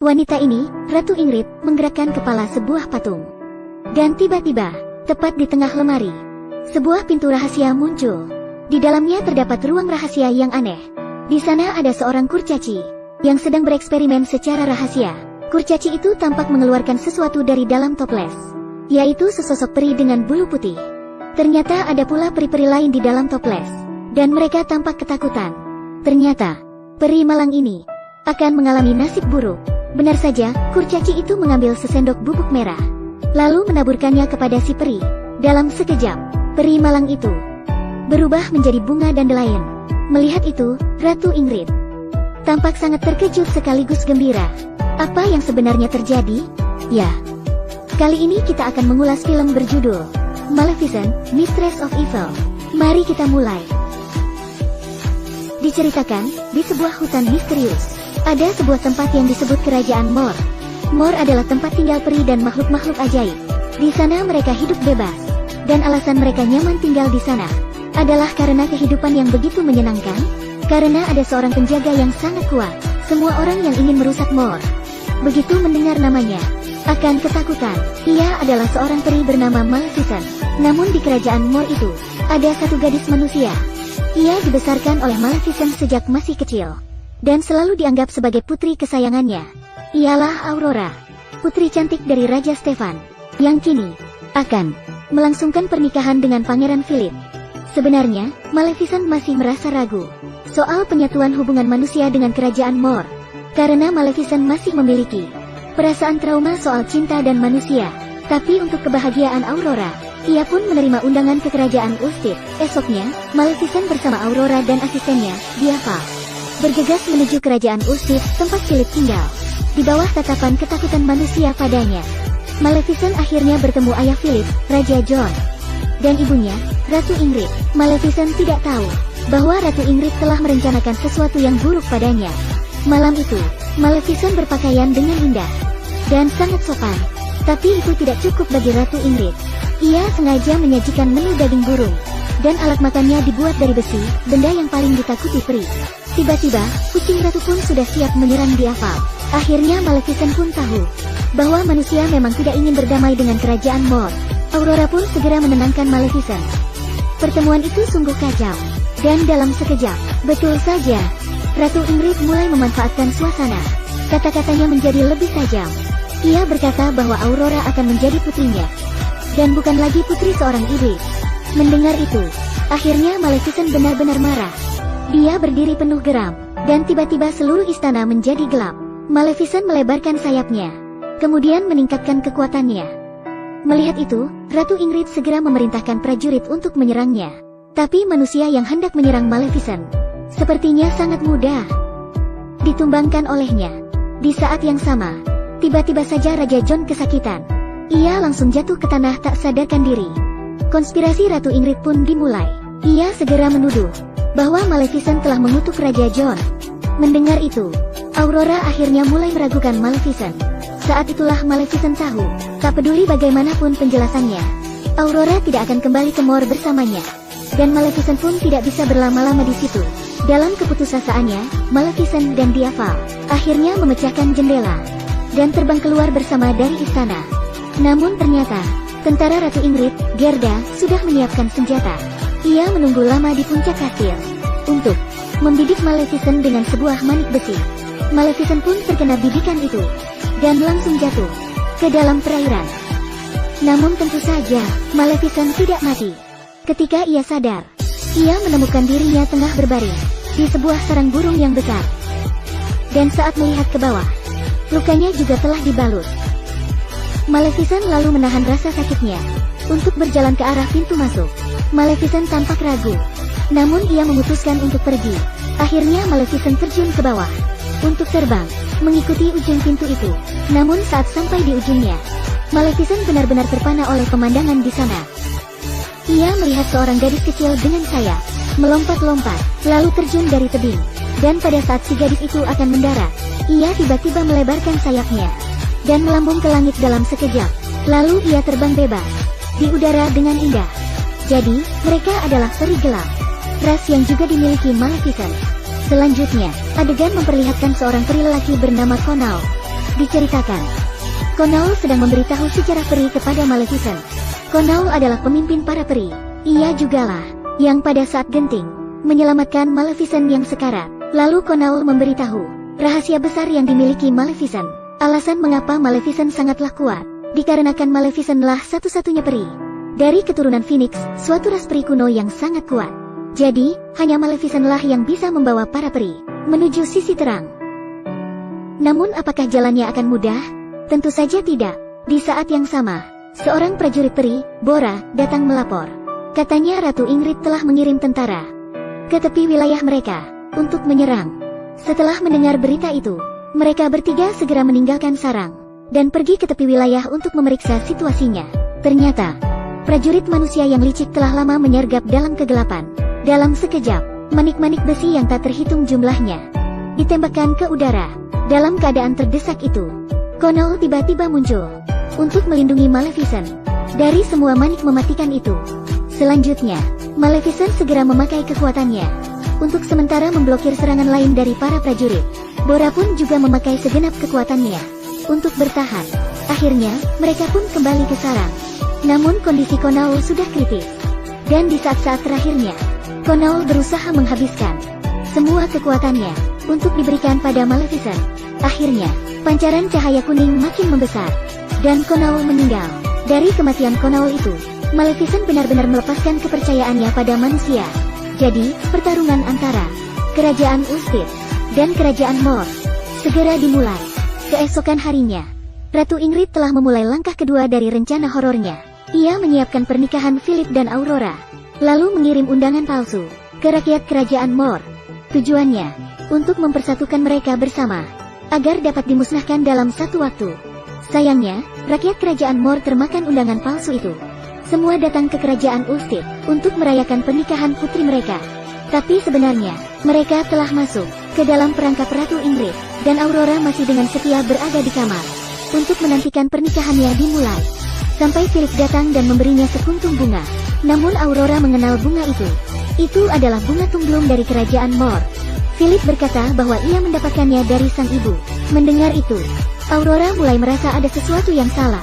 Wanita ini, Ratu Ingrid, menggerakkan kepala sebuah patung. Dan tiba-tiba, tepat di tengah lemari, sebuah pintu rahasia muncul. Di dalamnya terdapat ruang rahasia yang aneh. Di sana ada seorang kurcaci yang sedang bereksperimen secara rahasia. Kurcaci itu tampak mengeluarkan sesuatu dari dalam toples, yaitu sesosok peri dengan bulu putih. Ternyata ada pula peri-peri lain di dalam toples, dan mereka tampak ketakutan. Ternyata, peri malang ini akan mengalami nasib buruk. Benar saja, kurcaci itu mengambil sesendok bubuk merah, lalu menaburkannya kepada si peri. Dalam sekejap, peri malang itu berubah menjadi bunga dandelion. Melihat itu, Ratu Ingrid tampak sangat terkejut sekaligus gembira. Apa yang sebenarnya terjadi? Ya, kali ini kita akan mengulas film berjudul Maleficent, Mistress of Evil. Mari kita mulai. Diceritakan, di sebuah hutan misterius, ada sebuah tempat yang disebut Kerajaan Mor. Mor adalah tempat tinggal peri dan makhluk-makhluk ajaib. Di sana mereka hidup bebas, dan alasan mereka nyaman tinggal di sana adalah karena kehidupan yang begitu menyenangkan. Karena ada seorang penjaga yang sangat kuat, semua orang yang ingin merusak Mor, begitu mendengar namanya, akan ketakutan. Ia adalah seorang peri bernama Maleficent. Namun di kerajaan Mor itu, ada satu gadis manusia. Ia dibesarkan oleh Maleficent sejak masih kecil, dan selalu dianggap sebagai putri kesayangannya. Ialah Aurora, putri cantik dari Raja Stefan, yang kini akan melangsungkan pernikahan dengan Pangeran Philip. Sebenarnya, Maleficent masih merasa ragu soal penyatuan hubungan manusia dengan kerajaan Mor, karena Maleficent masih memiliki perasaan trauma soal cinta dan manusia. Tapi untuk kebahagiaan Aurora, ia pun menerima undangan ke kerajaan Ulster. Esoknya, Maleficent bersama Aurora dan asistennya, Diaval, bergegas menuju kerajaan Ulster, tempat Philip tinggal. Di bawah tatapan ketakutan manusia padanya, Maleficent akhirnya bertemu ayah Philip, Raja John, dan ibunya, Ratu Ingrid. Maleficent tidak tahu bahwa Ratu Ingrid telah merencanakan sesuatu yang buruk padanya. Malam itu, Maleficent berpakaian dengan indah dan sangat sopan. Tapi itu tidak cukup bagi Ratu Ingrid. Ia sengaja menyajikan menu daging burung, dan alat makannya dibuat dari besi, benda yang paling ditakuti peri. Tiba-tiba, kucing ratu pun sudah siap menyerang Diaval. Akhirnya Maleficent pun tahu bahwa manusia memang tidak ingin berdamai dengan kerajaan Mor. Aurora pun segera menenangkan Maleficent. Pertemuan itu sungguh kacau, dan dalam sekejap, betul saja, Ratu Ingrid mulai memanfaatkan suasana. Kata-katanya menjadi lebih tajam. Ia berkata bahwa Aurora akan menjadi putrinya, dan bukan lagi putri seorang iblis. Mendengar itu, akhirnya Maleficent benar-benar marah. Dia berdiri penuh geram, dan tiba-tiba seluruh istana menjadi gelap. Maleficent melebarkan sayapnya, kemudian meningkatkan kekuatannya. Melihat itu, Ratu Ingrid segera memerintahkan prajurit untuk menyerangnya. Tapi manusia yang hendak menyerang Maleficent sepertinya sangat mudah ditumbangkan olehnya. Di saat yang sama, tiba-tiba saja Raja John kesakitan. Ia langsung jatuh ke tanah tak sadarkan diri. Konspirasi Ratu Ingrid pun dimulai. Ia segera menuduh bahwa Maleficent telah mengutuk Raja John. Mendengar itu, Aurora akhirnya mulai meragukan Maleficent. Saat itulah Maleficent tahu, tak peduli bagaimanapun penjelasannya, Aurora tidak akan kembali ke Mor bersamanya. Dan Maleficent pun tidak bisa berlama-lama di situ. Dalam keputusasaannya, Maleficent dan Diaval akhirnya memecahkan jendela dan terbang keluar bersama dari istana. Namun ternyata, tentara Ratu Ingrid, Gerda, sudah menyiapkan senjata. Ia menunggu lama di puncak kastil untuk membidik Maleficent dengan sebuah manik besi. Maleficent pun terkena bidikan itu, dan langsung jatuh ke dalam perairan. Namun tentu saja, Maleficent tidak mati. Ketika ia sadar, ia menemukan dirinya tengah berbaring di sebuah sarang burung yang besar. Dan saat melihat ke bawah, lukanya juga telah dibalut. Maleficent lalu menahan rasa sakitnya untuk berjalan ke arah pintu masuk. Maleficent tampak ragu, namun ia memutuskan untuk pergi. Akhirnya Maleficent terjun ke bawah untuk terbang mengikuti ujung pintu itu. Namun saat sampai di ujungnya, Maleficent benar-benar terpana oleh pemandangan di sana. Ia melihat seorang gadis kecil dengan sayap melompat-lompat, lalu terjun dari tebing. Dan pada saat si gadis itu akan mendarat, ia tiba-tiba melebarkan sayapnya dan melambung ke langit dalam sekejap. Lalu ia terbang bebas di udara dengan indah. Jadi, mereka adalah peri gelap, ras yang juga dimiliki Maleficent. Selanjutnya, adegan memperlihatkan seorang peri lelaki bernama Conall Diceritakan, Konoul sedang memberitahu sejarah peri kepada Maleficent. Konoul adalah pemimpin para peri. Ia jugalah yang pada saat genting menyelamatkan Maleficent yang sekarat. Lalu Konoul memberitahu rahasia besar yang dimiliki Maleficent. Alasan mengapa Maleficent sangatlah kuat, dikarenakan Maleficent-lah satu-satunya peri dari keturunan Phoenix, suatu ras peri kuno yang sangat kuat. Jadi, hanya Maleficent-lah yang bisa membawa para peri menuju sisi terang. Namun apakah jalannya akan mudah? Tentu saja tidak. Di saat yang sama, seorang prajurit peri, Bora, datang melapor. Katanya Ratu Ingrid telah mengirim tentara ke tepi wilayah mereka untuk menyerang. Setelah mendengar berita itu, mereka bertiga segera meninggalkan sarang dan pergi ke tepi wilayah untuk memeriksa situasinya. Ternyata, prajurit manusia yang licik telah lama menyergap dalam kegelapan. Dalam sekejap, manik-manik besi yang tak terhitung jumlahnya ditembakkan ke udara. Dalam keadaan terdesak itu, Konoul tiba-tiba muncul untuk melindungi Maleficent dari semua manik mematikan itu. Selanjutnya, Maleficent segera memakai kekuatannya untuk sementara memblokir serangan lain dari para prajurit. Bora pun juga memakai segenap kekuatannya untuk bertahan. Akhirnya, mereka pun kembali ke sarang. Namun kondisi Konoul sudah kritis. Dan di saat-saat terakhirnya, Konoul berusaha menghabiskan semua kekuatannya untuk diberikan pada Maleficent. Akhirnya, pancaran cahaya kuning makin membesar, dan Konoul meninggal. Dari kematian Konoul itu, Maleficent benar-benar melepaskan kepercayaannya pada manusia. Jadi, pertarungan antara Kerajaan Ulster dan Kerajaan Mor segera dimulai. Keesokan harinya, Ratu Ingrid telah memulai langkah kedua dari rencana horornya. Ia menyiapkan pernikahan Philip dan Aurora, lalu mengirim undangan palsu ke rakyat Kerajaan Mor. Tujuannya, untuk mempersatukan mereka bersama, agar dapat dimusnahkan dalam satu waktu. Sayangnya, rakyat Kerajaan Mor termakan undangan palsu itu. Semua datang ke Kerajaan Ulster untuk merayakan pernikahan putri mereka. Tapi sebenarnya, mereka telah masuk ke dalam perangkap Ratu Ingrid, dan Aurora masih dengan setia berada di kamar untuk menantikan pernikahannya dimulai. Sampai Philip datang dan memberinya sekuntum bunga. Namun Aurora mengenal bunga itu. Itu adalah bunga tumblum dari Kerajaan Mor. Philip berkata bahwa ia mendapatkannya dari sang ibu. Mendengar itu, Aurora mulai merasa ada sesuatu yang salah.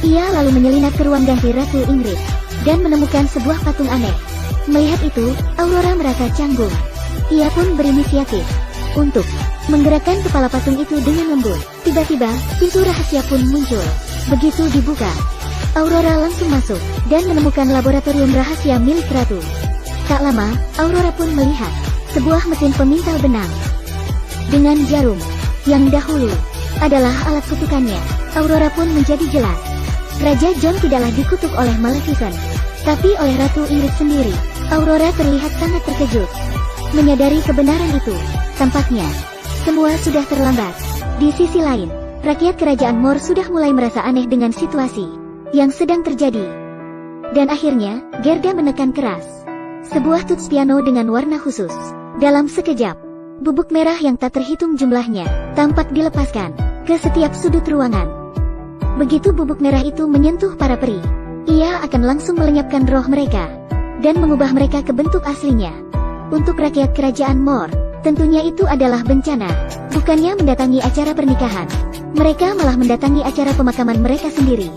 Ia lalu menyelinap ke ruang ganti Ratu Ingrid dan menemukan sebuah patung aneh. Melihat itu, Aurora merasa canggung. Ia pun berinisiatif untuk menggerakkan kepala patung itu dengan lembut. Tiba-tiba, pintu rahasia pun muncul. Begitu dibuka, Aurora langsung masuk dan menemukan laboratorium rahasia milik Ratu. Tak lama, Aurora pun melihat sebuah mesin pemintal benang dengan jarum yang dahulu adalah alat kutukannya. Aurora pun menjadi jelas. Raja John tidaklah dikutuk oleh Maleficent, tapi oleh Ratu Ingrid sendiri. Aurora terlihat sangat terkejut. Menyadari kebenaran itu, tampaknya semua sudah terlambat. Di sisi lain, rakyat Kerajaan Mor sudah mulai merasa aneh dengan situasi yang sedang terjadi. Dan akhirnya, Gerda menekan keras sebuah tuts piano dengan warna khusus. Dalam sekejap, bubuk merah yang tak terhitung jumlahnya tampak dilepaskan ke setiap sudut ruangan. Begitu bubuk merah itu menyentuh para peri, ia akan langsung melenyapkan roh mereka dan mengubah mereka ke bentuk aslinya. Untuk rakyat Kerajaan Mor, tentunya itu adalah bencana. Bukannya mendatangi acara pernikahan, mereka malah mendatangi acara pemakaman mereka sendiri.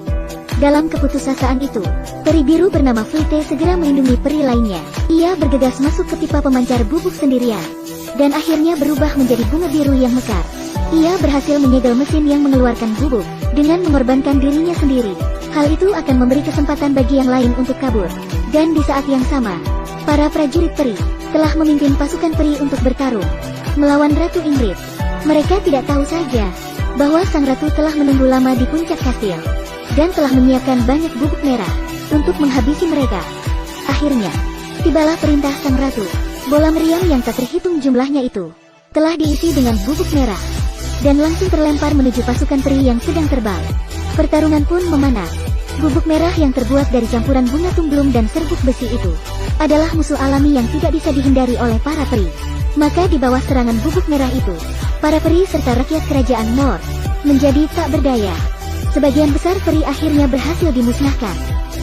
Dalam keputusasaan itu, peri biru bernama Flite segera melindungi peri lainnya. Ia bergegas masuk ke pipa pemancar bubuk sendirian, dan akhirnya berubah menjadi bunga biru yang mekar. Ia berhasil menyegel mesin yang mengeluarkan bubuk, dengan mengorbankan dirinya sendiri. Hal itu akan memberi kesempatan bagi yang lain untuk kabur. Dan di saat yang sama, para prajurit peri telah memimpin pasukan peri untuk bertarung melawan Ratu Ingrid. Mereka tidak tahu saja bahwa sang ratu telah menunggu lama di puncak kastil dan telah menyiapkan banyak bubuk merah untuk menghabisi mereka. Akhirnya, tibalah perintah sang ratu. Bola meriam yang tak terhitung jumlahnya itu telah diisi dengan bubuk merah dan langsung terlempar menuju pasukan peri yang sedang terbang. Pertarungan pun memanas. Bubuk merah yang terbuat dari campuran bunga tumblum dan serbuk besi itu adalah musuh alami yang tidak bisa dihindari oleh para peri. Maka di bawah serangan bubuk merah itu, para peri serta rakyat Kerajaan Mor menjadi tak berdaya. Sebagian besar peri akhirnya berhasil dimusnahkan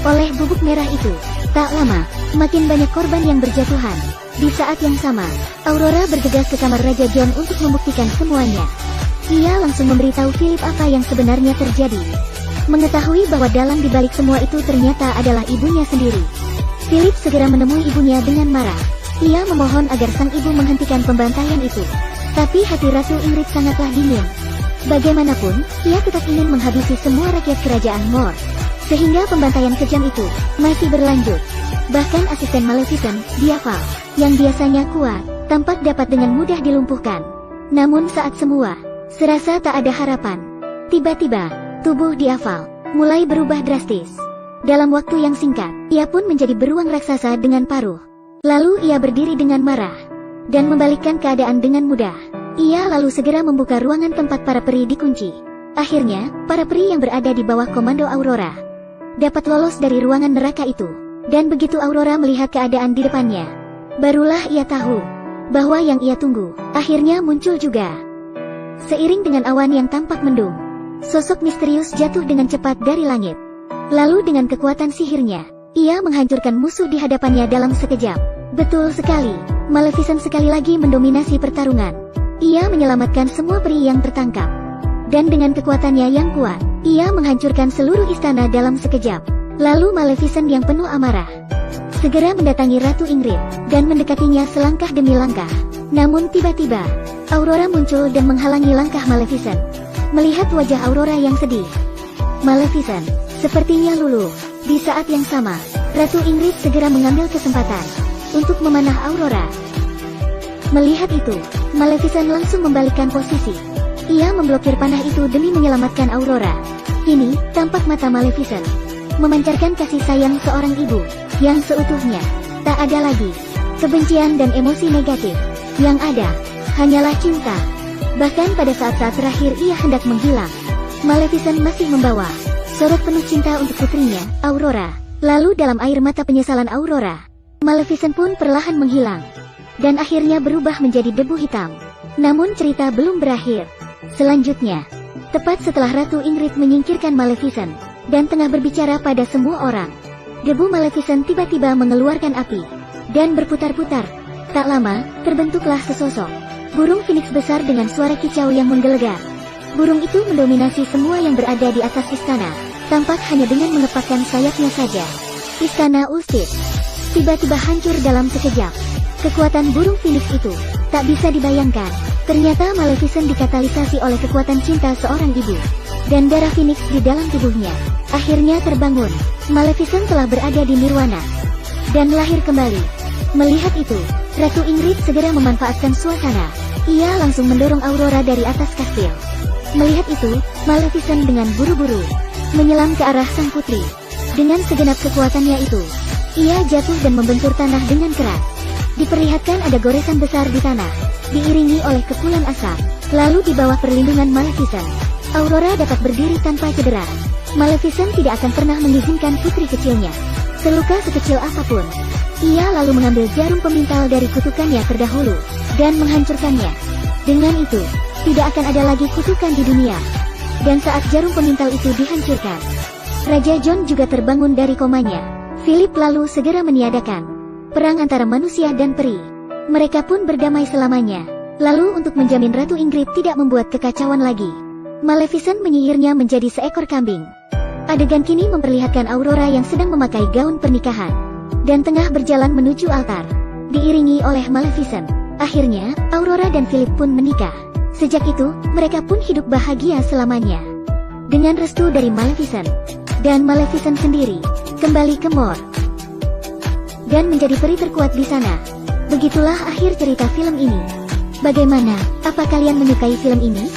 oleh bubuk merah itu. Tak lama, makin banyak korban yang berjatuhan. Di saat yang sama, Aurora bergegas ke kamar Raja John untuk membuktikan semuanya. Ia langsung memberitahu Philip apa yang sebenarnya terjadi. Mengetahui bahwa dalang dibalik semua itu ternyata adalah ibunya sendiri. Philip segera menemui ibunya dengan marah. Ia memohon agar sang ibu menghentikan pembantaian itu. Tapi hati Ratu Ingrid sangatlah dingin. Bagaimanapun, ia tetap ingin menghabisi semua rakyat kerajaan Mor. Sehingga pembantaian kejam itu masih berlanjut. Bahkan asisten Maleficent, Diaval, yang biasanya kuat, tampak dapat dengan mudah dilumpuhkan. Namun saat semua serasa tak ada harapan, tiba-tiba tubuh Diaval mulai berubah drastis. Dalam waktu yang singkat, ia pun menjadi beruang raksasa dengan paruh. Lalu ia berdiri dengan marah dan membalikkan keadaan dengan mudah. Ia lalu segera membuka ruangan tempat para peri dikunci. Akhirnya, para peri yang berada di bawah komando Aurora dapat lolos dari ruangan neraka itu. Dan begitu Aurora melihat keadaan di depannya, barulah ia tahu bahwa yang ia tunggu akhirnya muncul juga. Seiring dengan awan yang tampak mendung, sosok misterius jatuh dengan cepat dari langit. Lalu dengan kekuatan sihirnya, ia menghancurkan musuh di hadapannya dalam sekejap. Betul sekali, Maleficent sekali lagi mendominasi pertarungan. Ia menyelamatkan semua peri yang tertangkap. Dan dengan kekuatannya yang kuat, ia menghancurkan seluruh istana dalam sekejap. Lalu Maleficent yang penuh amarah segera mendatangi Ratu Ingrid dan mendekatinya selangkah demi langkah. Namun tiba-tiba, Aurora muncul dan menghalangi langkah Maleficent. Melihat wajah Aurora yang sedih, Maleficent sepertinya luluh. Di saat yang sama, Ratu Ingrid segera mengambil kesempatan untuk memanah Aurora. Melihat itu, Maleficent langsung membalikkan posisi. Ia memblokir panah itu demi menyelamatkan Aurora. Kini, tampak mata Maleficent memancarkan kasih sayang seorang ibu yang seutuhnya. Tak ada lagi kebencian dan emosi negatif. Yang ada hanyalah cinta. Bahkan pada saat-saat terakhir ia hendak menghilang, Maleficent masih membawa sorot penuh cinta untuk putrinya, Aurora. Lalu dalam air mata penyesalan Aurora, Maleficent pun perlahan menghilang dan akhirnya berubah menjadi debu hitam. Namun cerita belum berakhir. Selanjutnya, tepat setelah Ratu Ingrid menyingkirkan Maleficent dan tengah berbicara pada semua orang, debu Maleficent tiba-tiba mengeluarkan api dan berputar-putar. Tak lama, terbentuklah sesosok burung phoenix besar dengan suara kicau yang menggelegar. Burung itu mendominasi semua yang berada di atas istana. Tampak hanya dengan mengepakkan sayapnya saja, istana Ulstith tiba-tiba hancur dalam sekejap. Kekuatan burung phoenix itu tak bisa dibayangkan. Ternyata Maleficent dikatalisasi oleh kekuatan cinta seorang ibu. Dan darah phoenix di dalam tubuhnya akhirnya terbangun. Maleficent telah berada di Nirwana dan lahir kembali. Melihat itu, Ratu Ingrid segera memanfaatkan suasana. Ia langsung mendorong Aurora dari atas kastil. Melihat itu, Maleficent dengan buru-buru menyelam ke arah sang putri. Dengan segenap kekuatannya itu, ia jatuh dan membentur tanah dengan keras. Diperlihatkan ada goresan besar di tanah, diiringi oleh kepulan asap. Lalu di bawah perlindungan Maleficent, Aurora dapat berdiri tanpa cedera. Maleficent tidak akan pernah mengizinkan putri kecilnya terluka sekecil apapun. Ia lalu mengambil jarum pemintal dari kutukannya terdahulu dan menghancurkannya. Dengan itu, tidak akan ada lagi kutukan di dunia. Dan saat jarum pemintal itu dihancurkan, Raja John juga terbangun dari komanya. Philip lalu segera meniadakan perang antara manusia dan peri. Mereka pun berdamai selamanya. Lalu untuk menjamin Ratu Ingrid tidak membuat kekacauan lagi, Maleficent menyihirnya menjadi seekor kambing. Adegan kini memperlihatkan Aurora yang sedang memakai gaun pernikahan dan tengah berjalan menuju altar, diiringi oleh Maleficent. Akhirnya, Aurora dan Philip pun menikah. Sejak itu, mereka pun hidup bahagia selamanya. Dengan restu dari Maleficent, dan Maleficent sendiri kembali ke Mor dan menjadi peri terkuat di sana. Begitulah akhir cerita film ini. Bagaimana? Apa kalian menyukai film ini?